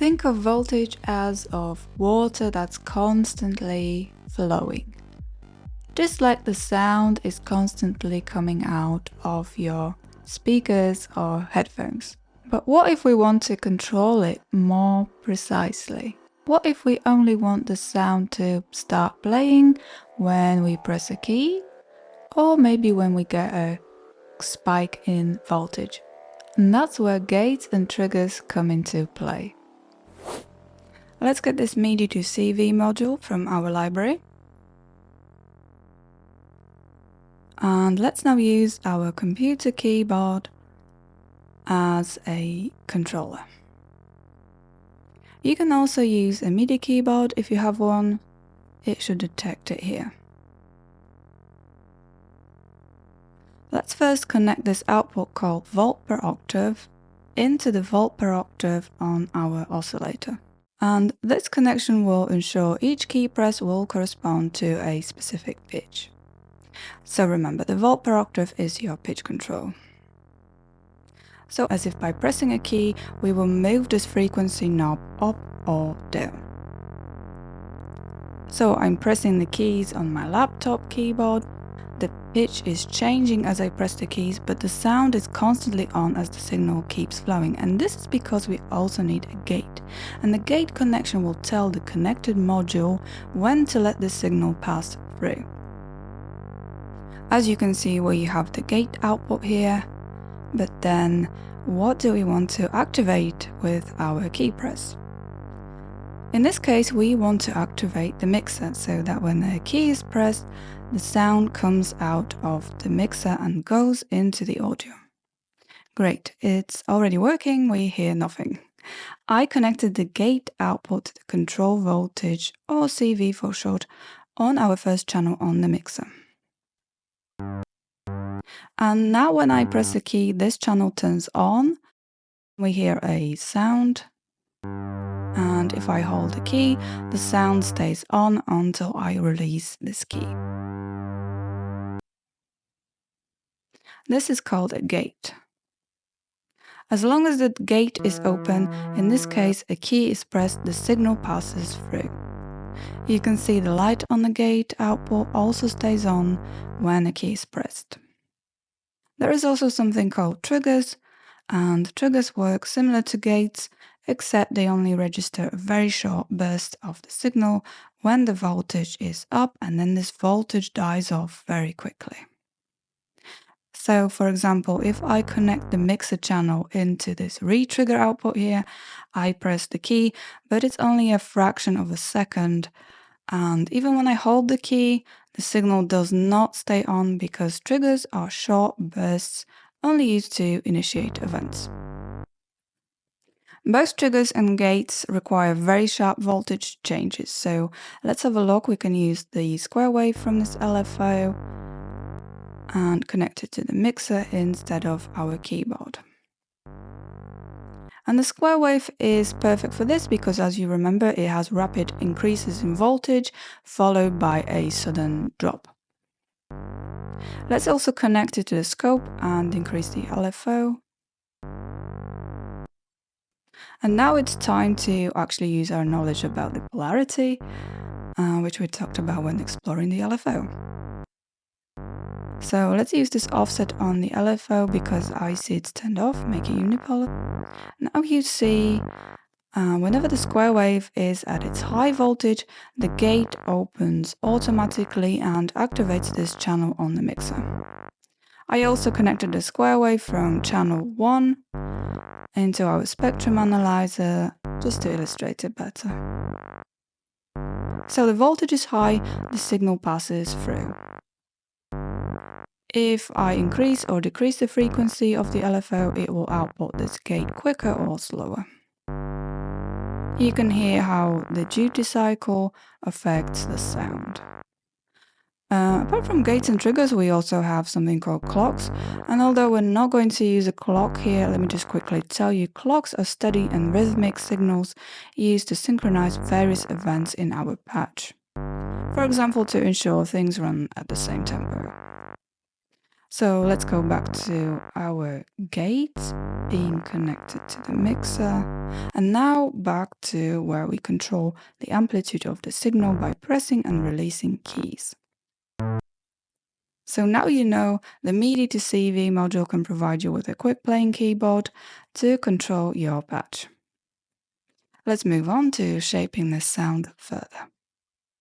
Think of voltage as of water that's constantly flowing. Just like the sound is constantly coming out of your speakers or headphones. But what if we want to control it more precisely? What if we only want the sound to start playing when we press a key, or maybe when we get a spike in voltage? And that's where gates and triggers come into play. Let's get this MIDI to CV module from our library. And let's now use our computer keyboard as a controller. You can also use a MIDI keyboard if you have one. It should detect it here. Let's first connect this output called volt per octave into the volt per octave on our oscillator. And this connection will ensure each key press will correspond to a specific pitch. So remember, the volt per octave is your pitch control. So as if by pressing a key, we will move this frequency knob up or down. So I'm pressing the keys on my laptop keyboard. The pitch is changing as I press the keys, but the sound is constantly on as the signal keeps flowing. And this is because we also need a gate. And the gate connection will tell the connected module when to let the signal pass through. As you can see, we have the gate output here, but then what do we want to activate with our key press? In this case, we want to activate the mixer so that when the key is pressed, the sound comes out of the mixer and goes into the audio. Great, it's already working, we hear nothing. I connected the gate output to the control voltage, or CV for short, on our first channel on the mixer. And now when I press the key, this channel turns on. We hear a sound. And if I hold the key, the sound stays on until I release this key. This is called a gate. As long as the gate is open, in this case a key is pressed, the signal passes through. You can see the light on the gate output also stays on when a key is pressed. There is also something called triggers, and triggers work similar to gates, except they only register a very short burst of the signal when the voltage is up, and then this voltage dies off very quickly. So, for example, if I connect the mixer channel into this re-trigger output here, I press the key, but it's only a fraction of a second. And even when I hold the key, the signal does not stay on because triggers are short bursts only used to initiate events. Both triggers and gates require very sharp voltage changes. So let's have a look. We can use the square wave from this LFO and connect it to the mixer instead of our keyboard. And the square wave is perfect for this because, as you remember, it has rapid increases in voltage followed by a sudden drop. Let's also connect it to the scope and increase the LFO. And now it's time to actually use our knowledge about the polarity, which we talked about when exploring the LFO. So let's use this offset on the LFO because I see it's turned off, make it unipolar. Now you see whenever the square wave is at its high voltage, the gate opens automatically and activates this channel on the mixer. I also connected the square wave from channel 1 into our spectrum analyzer just to illustrate it better. So the voltage is high, the signal passes through. If I increase or decrease the frequency of the LFO, it will output this gate quicker or slower. You can hear how the duty cycle affects the sound. Apart from gates and triggers, we also have something called clocks. And although we're not going to use a clock here, let me just quickly tell you, clocks are steady and rhythmic signals used to synchronize various events in our patch. For example, to ensure things run at the same tempo. So let's go back to our gate being connected to the mixer, and now back to where we control the amplitude of the signal by pressing and releasing keys. So now you know the MIDI to CV module can provide you with a quick playing keyboard to control your patch. Let's move on to shaping this sound further.